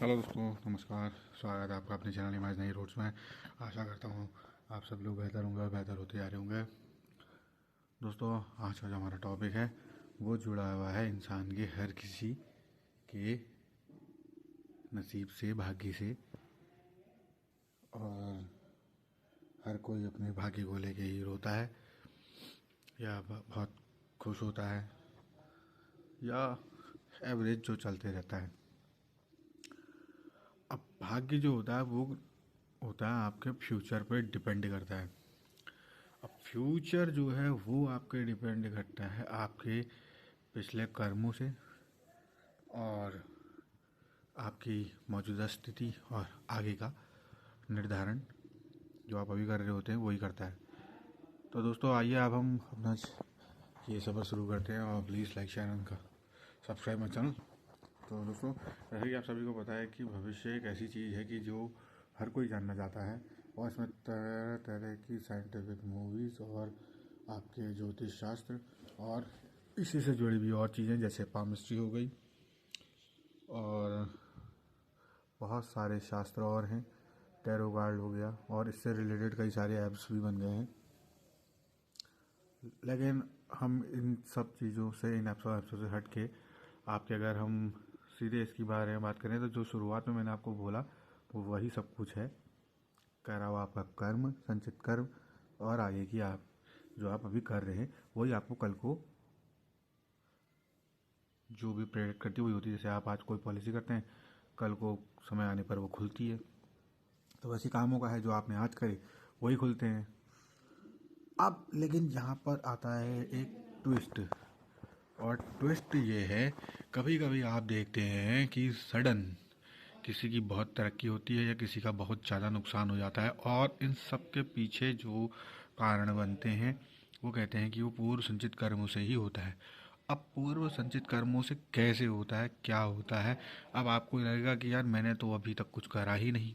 Hello दोस्तों, नमस्कार। स्वागत है आपका अपने चैनल इमेजिनरी रूट्स में। आशा करता हूँ आप सब लोग बेहतर होंगे और बेहतर होते जा रहे होंगे। दोस्तों, आज का जो हमारा टॉपिक है वो जुड़ा हुआ है इंसान के हर किसी के नसीब से, भाग्य से। और हर कोई अपने भाग्य को लेके ही रोता है या बहुत खुश होता है या एवरेज जो चलते रहता है। अब भाग्य जो होता है वो होता है आपके फ्यूचर पे डिपेंड करता है। अब फ्यूचर जो है वो आपके डिपेंड करता है आपके पिछले कर्मों से और आपकी मौजूदा स्थिति और आगे का निर्धारण जो आप अभी कर रहे होते हैं वही करता है। तो दोस्तों, आइए अब हम अपना ये सफ़र शुरू करते हैं और please like share and subscribe my channel. तो दोस्तों, जैसे कि आप सभी को पता है कि भविष्य एक ऐसी चीज़ है कि जो हर कोई जानना चाहता है और इसमें तरह तरह की साइंटिफिक मूवीज़ और आपके ज्योतिष शास्त्र और इसी से जुड़ी हुई और चीज़ें जैसे पामिस्ट्री हो गई और बहुत सारे शास्त्र और हैं, टैरो कार्ड हो गया और इससे रिलेटेड कई सारे ऐप्स भी बन गए हैं। लेकिन हम इन सब चीज़ों से, इन ऐप्सों से हट के आपके अगर हम सीधे इसकी बारे में बात करें तो जो शुरुआत में मैंने आपको बोला वो वही सब कुछ है। करा हुआ आपका कर्म, संचित कर्म और आगे की आप जो आप अभी कर रहे हैं वही आपको कल को जो भी प्रेरित करती हुई होती है। जैसे आप आज कोई पॉलिसी करते हैं, कल को समय आने पर वो खुलती है। तो वैसे कामों का है जो आपने आज करे वही खुलते हैं। अब लेकिन यहाँ पर आता है एक ट्विस्ट, और ट्विस्ट ये है, कभी कभी आप देखते हैं कि सडन किसी की बहुत तरक्की होती है या किसी का बहुत ज़्यादा नुकसान हो जाता है और इन सब के पीछे जो कारण बनते हैं वो कहते हैं कि वो पूर्व संचित कर्मों से ही होता है। अब पूर्व संचित कर्मों से कैसे होता है, क्या होता है? अब आपको लगेगा कि यार मैंने तो अभी तक कुछ करा ही नहीं,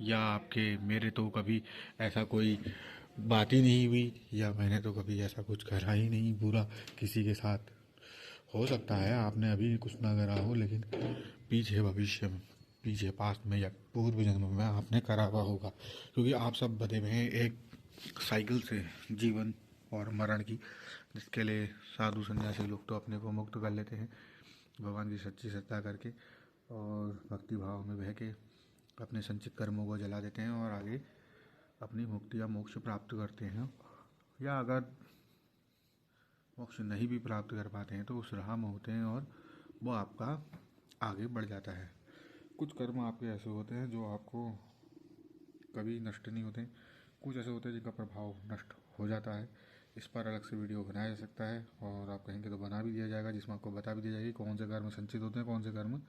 या आपके मेरे तो कभी ऐसा कोई बात ही नहीं हुई, या मैंने तो कभी ऐसा कुछ करा ही नहीं बुरा किसी के साथ। हो सकता है आपने अभी कुछ ना करा हो, लेकिन पीछे भविष्य में, पीछे पास्ट में या पूर्व जन्म में आपने करा हुआ होगा। क्योंकि आप सब बधे हुए हैं एक साइकिल से, जीवन और मरण की, जिसके लिए साधु सन्यासी लोग तो अपने को मुक्त कर लेते हैं भगवान की सच्ची श्रद्धा करके और भक्ति भाव में बह के अपने संचित कर्मों को जला देते हैं और आगे अपनी मुक्ति या मोक्ष प्राप्त करते हैं। या अगर मोक्ष नहीं भी प्राप्त कर पाते हैं तो उस राह में होते हैं और वो आपका आगे बढ़ जाता है। कुछ कर्म आपके ऐसे होते हैं जो आपको कभी नष्ट नहीं होते, कुछ ऐसे होते हैं जिनका प्रभाव नष्ट हो जाता है। इस पर अलग से वीडियो बनाया जा सकता है और आप कहेंगे तो बना भी दिया जाएगा, जिसमें आपको बता भी दिया जाएगा कौन से कर्म संचित होते हैं, कौन से कर्म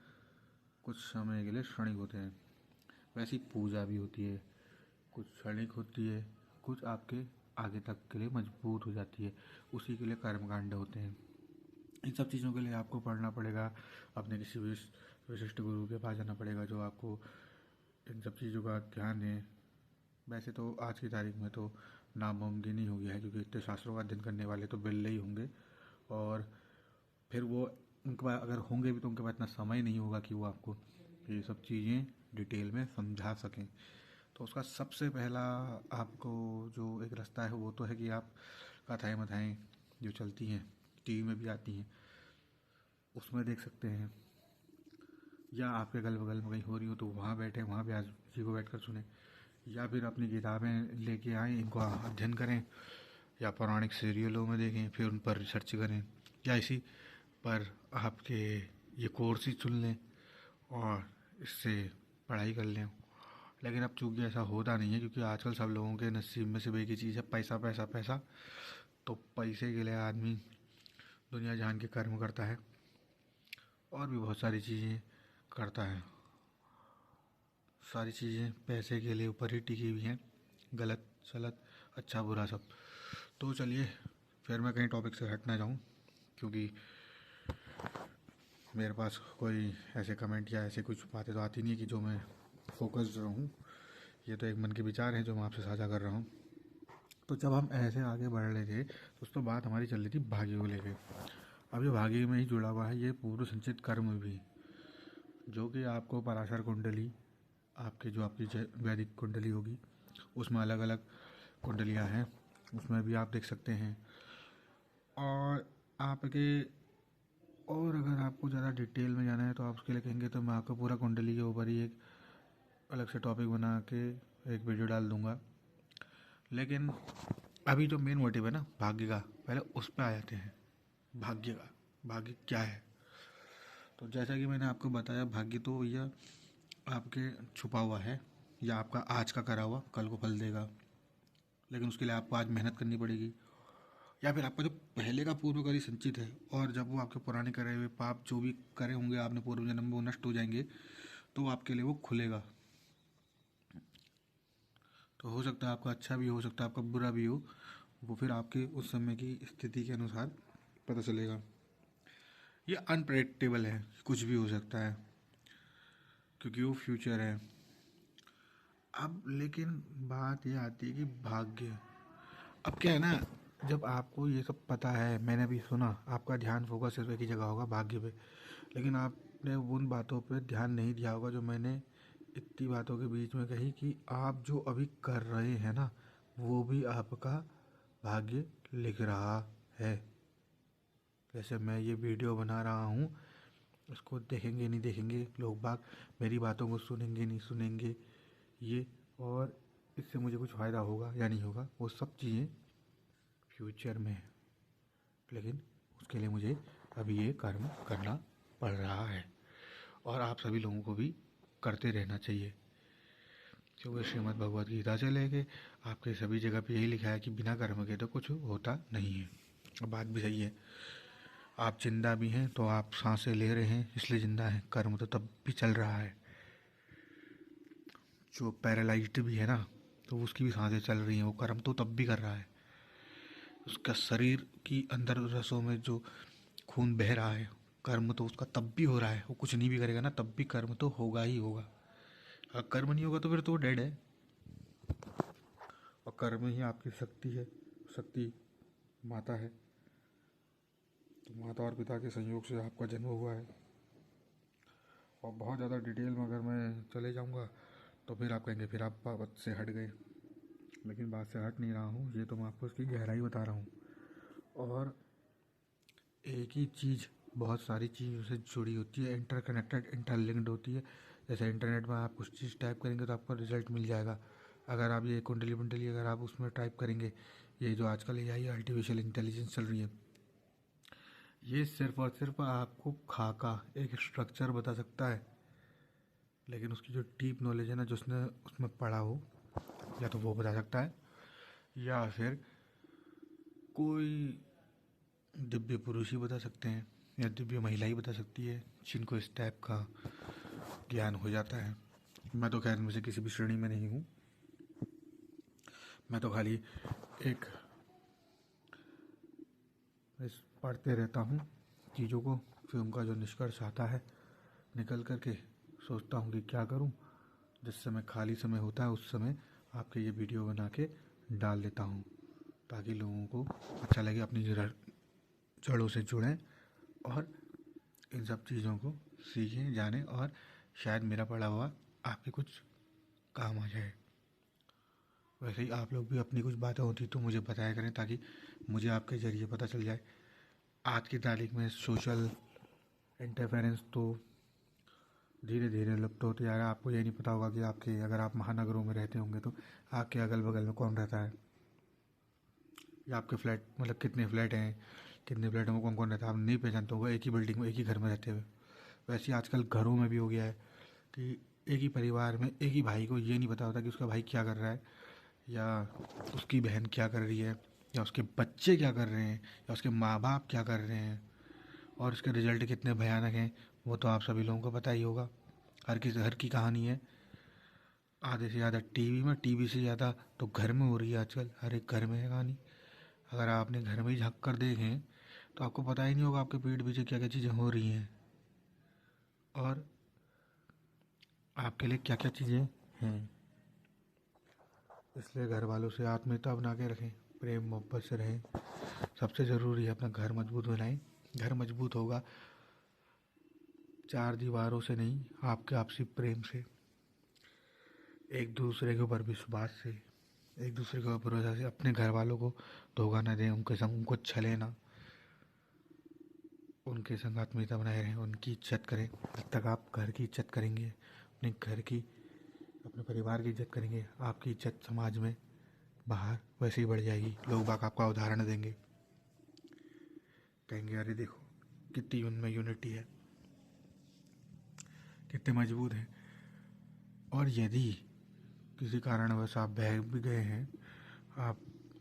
कुछ समय के लिए क्षणिक होते हैं। वैसी पूजा भी होती है, कुछ क्षणिक होती है, कुछ आपके आगे तक के लिए मजबूत हो जाती है, उसी के लिए कर्मकांड होते हैं। इन सब चीज़ों के लिए आपको पढ़ना पड़ेगा, अपने किसी विशिष्ट गुरु के पास जाना पड़ेगा जो आपको इन सब चीज़ों का ध्यान है। वैसे तो आज की तारीख में तो नामुमकिन ही हो गया है, क्योंकि इतने शास्त्रों का अध्ययन करने वाले तो बिल्ले ही होंगे और फिर वो उनके पास अगर होंगे भी तो उनके पास इतना समय नहीं होगा कि वो आपको ये सब चीज़ें डिटेल में समझा सकें। तो उसका सबसे पहला आपको जो एक रास्ता है वो तो है कि आप कथाएँ मथाएँ जो चलती हैं, टीवी में भी आती हैं, उसमें देख सकते हैं, या आपके अगल बगल में कहीं हो रही हो तो वहाँ बैठे, वहाँ भी आज जी को बैठ कर सुने, या फिर अपनी किताबें लेके आएँ, इनको अध्ययन करें, या पौराणिक सीरियलों में देखें, फिर उन पर रिसर्च करें, या इसी पर आपके ये कोर्स ही चुन लें और इससे पढ़ाई कर लें। लेकिन अब चूंकि ऐसा होता नहीं है, क्योंकि आजकल सब लोगों के नसीब में सिर्फ एक ही चीज़ है, पैसा पैसा पैसा। तो पैसे के लिए आदमी दुनिया जहान के कर्म करता है और भी बहुत सारी चीज़ें करता है। सारी चीज़ें पैसे के लिए ऊपर ही टिकी हुई हैं, गलत सलत, अच्छा बुरा सब। तो चलिए फिर मैं कहीं टॉपिक से हट ना जाऊँ, क्योंकि मेरे पास कोई ऐसे कमेंट या ऐसे कुछ बातें तो आती नहीं है कि जो मैं फोकस्ड रहूँ। ये तो एक मन के विचार हैं जो मैं आपसे साझा कर रहा हूँ। तो जब हम ऐसे आगे बढ़ रहे थे तो उस तो बात हमारी चल रही थी भाग्य को लेके। अब ये भाग्य में ही जुड़ा हुआ है ये पूर्व संचित कर्म भी। जो कि आपको पराशर कुंडली, आपके जो आपकी वैदिक कुंडली होगी उसमें अलग अलग कुंडलियाँ हैं, उसमें भी आप देख सकते हैं। और आपके और अगर आपको ज़्यादा डिटेल में जाना है तो आप उसके लिए कहेंगे तो मैं आपको पूरा कुंडली के ऊपर ही एक अलग से टॉपिक बना के एक वीडियो डाल दूँगा। लेकिन अभी जो मेन मोटिव है ना भाग्य का, पहले उस पर आ जाते हैं। भाग्य का, भाग्य क्या है? तो जैसा कि मैंने आपको बताया, भाग्य तो भैया आपके छुपा हुआ है, या आपका आज का करा हुआ कल को फल देगा, लेकिन उसके लिए आपको आज मेहनत करनी पड़ेगी। या फिर आपका जो पहले का पूर्वकर्म संचित है, और जब वो आपके पुराने करे हुए पाप जो भी करे होंगे आपने पूर्व जन्म में वो नष्ट हो जाएंगे, तो आपके लिए वो खुलेगा। तो हो सकता है आपका अच्छा भी हो सकता है आपका बुरा भी हो, वो फिर आपके उस समय की स्थिति के अनुसार पता चलेगा। ये अनप्रेडिक्टेबल है, कुछ भी हो सकता है क्योंकि वो फ्यूचर है। अब लेकिन बात ये आती है कि भाग्य, अब क्या है ना, जब आपको ये सब पता है, मैंने भी सुना, आपका ध्यान फोकस सिर्फ एक ही जगह होगा, भाग्य पे। लेकिन आपने उन बातों पे ध्यान नहीं दिया होगा जो मैंने इतनी बातों के बीच में कही, कि आप जो अभी कर रहे हैं ना वो भी आपका भाग्य लिख रहा है। जैसे मैं ये वीडियो बना रहा हूँ, उसको देखेंगे नहीं देखेंगे लोग बाग, मेरी बातों को सुनेंगे नहीं सुनेंगे ये, और इससे मुझे कुछ फ़ायदा होगा या नहीं होगा, वो सब चीज़ें फ्यूचर में है। लेकिन उसके लिए मुझे अभी ये कर्म करना पड़ रहा है, और आप सभी लोगों को भी करते रहना चाहिए, क्योंकि श्रीमद् भगवद गीता से लेके आपके सभी जगह पे यही लिखा है कि बिना कर्म के तो कुछ होता नहीं है। और बात भी सही है, आप जिंदा भी हैं तो आप सांसें ले रहे हैं इसलिए जिंदा हैं, कर्म तो तब भी चल रहा है। जो पैरालाइज्ड भी है ना, तो उसकी भी सांसें चल रही हैं, वो कर्म तो तब भी कर रहा है। उसका शरीर की अंदर रसों में जो खून बह रहा है, कर्म तो उसका तब भी हो रहा है। वो कुछ नहीं भी करेगा ना तब भी कर्म तो होगा ही होगा। अगर कर्म नहीं होगा तो फिर तो वो डेड है। और कर्म ही आपकी शक्ति है, शक्ति माता है। तो माता और पिता के संयोग से आपका जन्म हुआ है। और बहुत ज़्यादा डिटेल में अगर मैं चले जाऊंगा तो फिर आप कहेंगे फिर आप बात से हट गए, लेकिन बात से हट नहीं रहा हूँ, ये तो मैं आपको उसकी गहराई बता रहा हूँ। और एक ही चीज़ बहुत सारी चीज़ों से जुड़ी होती है, इंटरकनेक्टेड, इंटरलिंक्ड होती है। जैसे इंटरनेट में आप कुछ चीज़ टाइप करेंगे तो आपको रिजल्ट मिल जाएगा। अगर आप ये कुंडली वुंडली अगर आप उसमें टाइप करेंगे, ये जो आजकल AI आर्टिफिशियल इंटेलिजेंस चल रही है, ये सिर्फ और सिर्फ आपको खाका एक स्ट्रक्चर बता सकता है, लेकिन उसकी जो डीप नॉलेज है ना, जो उसने उसमें पढ़ा हो, या तो वो बता सकता है, या फिर कोई दिव्य पुरुष ही बता सकते हैं, या दिव्य महिला ही बता सकती है जिनको इस टाइप का ज्ञान हो जाता है। मैं तो खैर इनमें से किसी भी श्रेणी में नहीं हूँ, मैं तो खाली एक पढ़ते रहता हूँ चीज़ों को, फिर उनका जो निष्कर्ष आता है निकल करके सोचता हूँ कि क्या करूँ। जिस समय खाली समय होता है उस समय आपके ये वीडियो बना के डाल देता हूँ, ताकि लोगों को अच्छा लगे, अपनी जड़ों से जुड़ें और इन सब चीज़ों को सीखें जानें, और शायद मेरा पढ़ा हुआ आपके कुछ काम आ जाए। वैसे ही आप लोग भी अपनी कुछ बातें होती तो मुझे बताया करें, ताकि मुझे आपके ज़रिए पता चल जाए। आज की तारीख में सोशल इंटरफेरेंस तो धीरे धीरे लुप्त होती जा रहा है। आपको ये नहीं पता होगा कि आपके, अगर आप महानगरों में रहते होंगे तो आपके अगल बगल में कौन रहता है, या आपके फ्लैट मतलब कितने फ्लैट हैं, कितने फ्लैटों में कौन कौन रहता है, आप नहीं पहचानते होगा एक ही बिल्डिंग में एक ही घर में रहते हुए। वैसे ही आजकल घरों में भी हो गया है कि एक ही परिवार में एक ही भाई को ये नहीं पता होता कि उसका भाई क्या कर रहा है, या उसकी बहन क्या कर रही है, या उसके बच्चे क्या कर रहे हैं, या उसके माँ बाप क्या कर रहे हैं, और उसके रिजल्ट कितने भयानक हैं, वो तो आप सभी लोगों को पता ही होगा। हर की कहानी है। आधे से ज़्यादा टीवी में, टीवी से ज़्यादा तो घर में हो रही है आजकल, हर एक घर में है कहानी। अगर आपने घर में ही झाँक कर देखें तो आपको पता ही नहीं होगा आपके पीठ पीछे क्या क्या चीज़ें हो रही हैं, और आपके लिए क्या क्या चीज़ें हैं। इसलिए घर वालों से आत्मीयता बना के रखें, प्रेम मोहब्बत से रहें। सबसे ज़रूरी है अपना घर मजबूत बनाएं। घर मजबूत होगा चार दीवारों से नहीं, आपके आपसी प्रेम से, एक दूसरे के ऊपर विश्वास से, एक दूसरे के ऊपर भरोसा से। अपने घर वालों को धोखा न दें, उनके संग उनको छले ना, उनके संग आत्मीयता बनाए रहें, उनकी इज्जत करें। जब तक आप घर की इज्जत करेंगे, अपने घर की, अपने परिवार की इज्जत करेंगे, आपकी इज्जत समाज में बाहर वैसे ही बढ़ जाएगी। लोग बाग आपका उदाहरण देंगे, कहेंगे अरे देखो कितनी उनमें यूनिटी है, कितने मजबूत हैं। और यदि किसी कारणवश आप बह भी गए हैं, आप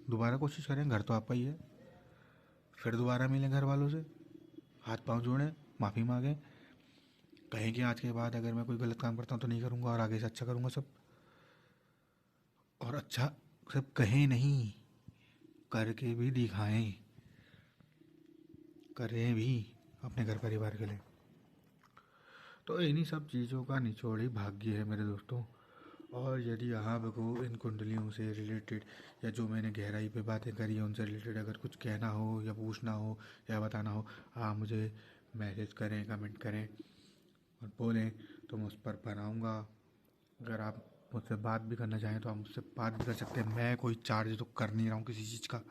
दोबारा कोशिश करें, घर तो आपका ही है। फिर दोबारा मिलें घर वालों से, हाथ पांव जोड़ें, माफ़ी मांगें, कहें कि आज के बाद अगर मैं कोई गलत काम करता हूँ तो नहीं करूँगा और आगे से अच्छा करूँगा सब। और अच्छा सब कहें नहीं, करके भी दिखाएं, करें भी अपने घर परिवार के लिए। तो इन्हीं सब चीज़ों का निचोड़ ही भाग्य है मेरे दोस्तों। और यदि आपको इन कुंडलियों से रिलेटेड या जो मैंने गहराई पे बातें करी हैं उनसे रिलेटेड अगर कुछ कहना हो या पूछना हो या बताना हो, आप मुझे मैसेज करें, कमेंट करें और बोलें तो मैं उस पर बनाऊँगा। अगर आप मुझसे बात भी करना चाहें तो आप मुझसे बात भी कर सकते हैं। मैं कोई चार्ज तो कर नहीं रहा हूँ किसी चीज़ का।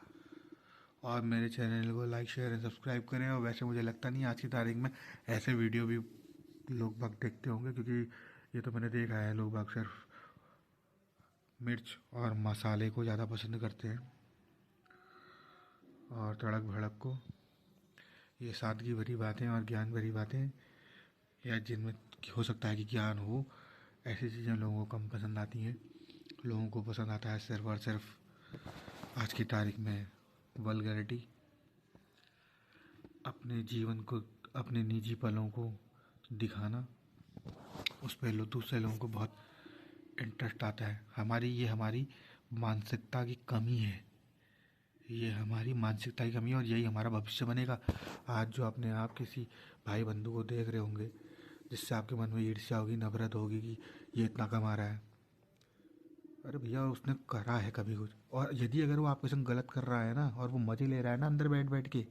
और मेरे चैनल को लाइक, शेयर एंड सब्सक्राइब करें। और वैसे मुझे लगता नहीं आज की तारीख में ऐसे वीडियो भी लोग बाग देखते होंगे, क्योंकि ये तो मैंने देखा है लोग बाग सिर्फ मिर्च और मसाले को ज़्यादा पसंद करते हैं और तड़क भड़क को। ये सादगी भरी बातें और ज्ञान भरी बातें या जिनमें हो सकता है कि ज्ञान हो, ऐसी चीज़ें लोगों को कम पसंद आती हैं। लोगों को पसंद आता है सिर्फ और सिर्फ आज की तारीख में वल्गैरिटी, अपने जीवन को, अपने निजी पलों को दिखाना, उस पर दूसरे लोगों को बहुत इंटरेस्ट आता है। हमारी मानसिकता की कमी है, ये हमारी मानसिकता की कमी है और यही हमारा भविष्य बनेगा। आज जो अपने आप किसी भाई बंधु को देख रहे होंगे जिससे आपके मन में ईर्ष्या होगी, नफरत होगी कि ये इतना कमा रहा है, अरे भैया उसने करा है कभी कुछ। और यदि अगर वो आपके संग गलत कर रहा है ना और वो मज़े ले रहा है ना अंदर बैठ बैठ के,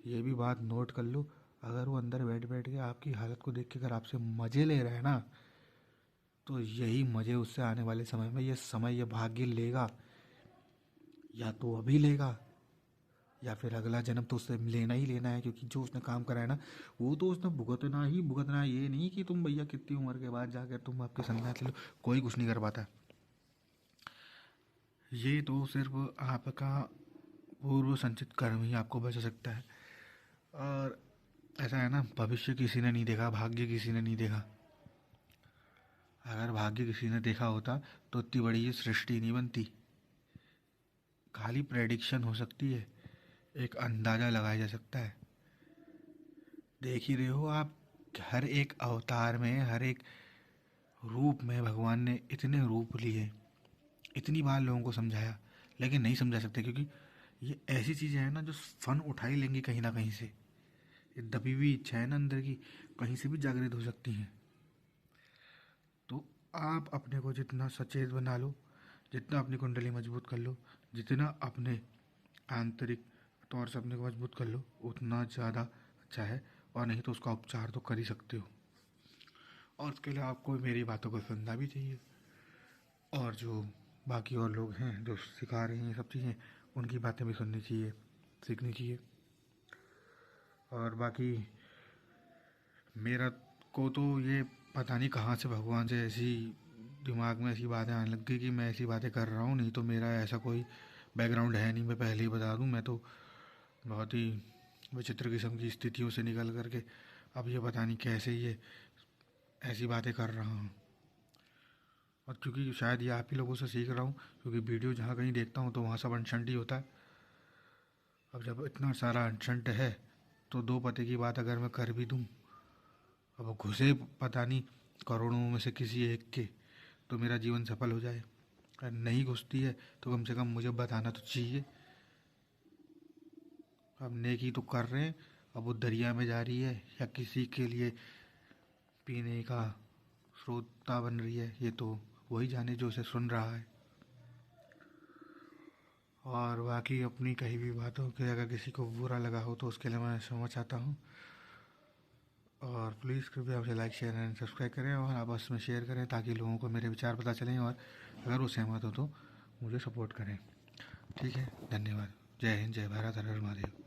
ये भी बात नोट कर लो, अगर वो अंदर बैठ बैठ के आपकी हालत को देख के अगर आपसे मज़े ले रहा है ना, तो यही मज़े उससे आने वाले समय में ये भाग्य लेगा। या तो अभी लेगा या फिर अगला जन्म तो उससे लेना ही लेना है, क्योंकि जो उसने काम करा है ना वो तो उसने भुगतना ही भुगतना है। ये नहीं कि तुम भैया कितनी उम्र के बाद जाकर तुम आपके संन्यास ले लो, कोई कुछ नहीं कर पाता। ये तो सिर्फ आपका पूर्व संचित कर्म ही आपको बचा सकता है। और ऐसा है ना, भविष्य किसी ने नहीं देखा, भाग्य किसी ने नहीं देखा। अगर भाग्य किसी ने देखा होता तो इतनी बड़ी ये सृष्टि नहीं बनती। खाली प्रेडिक्शन हो सकती है, एक अंदाज़ा लगाया जा सकता है। देख ही रहे हो आप, हर एक अवतार में, हर एक रूप में भगवान ने इतने रूप लिए, इतनी बार लोगों को समझाया, लेकिन नहीं समझा सकते, क्योंकि ये ऐसी चीज़ें हैं ना जो फन उठा ही लेंगी कहीं ना कहीं से। ये दबी हुई इच्छा है ना अंदर की, कहीं से भी जागृत हो सकती हैं। तो आप अपने को जितना सचेत बना लो, जितना अपनी कुंडली मजबूत कर लो, जितना अपने आंतरिक तौर से अपने को मजबूत कर लो, उतना ज़्यादा अच्छा है। और नहीं तो उसका उपचार तो कर ही सकते हो। और उसके लिए आपको मेरी बातों को सुनना भी चाहिए। और जो बाकी और लोग हैं जो सिखा रहे हैं ये सब चीज़ें, उनकी बातें भी सुननी चाहिए, सीखनी चाहिए। और बाकी मेरा को तो ये पता नहीं कहाँ से भगवान से ऐसी दिमाग में ऐसी बातें आने लग गई कि मैं ऐसी बातें कर रहा हूँ। नहीं तो मेरा ऐसा कोई बैकग्राउंड है नहीं, मैं पहले ही बता दूँ। मैं तो बहुत ही विचित्र किस्म की स्थितियों से निकल करके अब ये पता नहीं कैसे ये ऐसी बातें कर रहा हूँ। और क्योंकि शायद ये आप ही लोगों से सीख रहा हूँ, क्योंकि वीडियो जहाँ कहीं देखता हूँ तो वहाँ सब अनशंट ही होता है। अब जब इतना सारा अनशंट है तो दो पते की बात अगर मैं कर भी दूँ, अब वो घुसे पता नहीं करोड़ों में से किसी एक के, तो मेरा जीवन सफल हो जाए। अगर नहीं घुसती है तो कम से कम मुझे बताना तो चाहिए। अब नेकी तो कर रहे हैं, अब वो दरिया में जा रही है या किसी के लिए पीने का स्रोता बन रही है, ये तो वही जाने जो उसे सुन रहा है। और बाकी अपनी कही भी बातों के अगर किसी को बुरा लगा हो तो उसके लिए मैं क्षमा चाहता हूँ। और प्लीज़ कृपया आपसे लाइक शेयर एंड सब्सक्राइब करें और आपस में शेयर करें ताकि लोगों को मेरे विचार पता चलें और अगर वो सहमत हो तो मुझे सपोर्ट करें। ठीक है, धन्यवाद। जय हिंद, जय भारत, हर हर महादेव।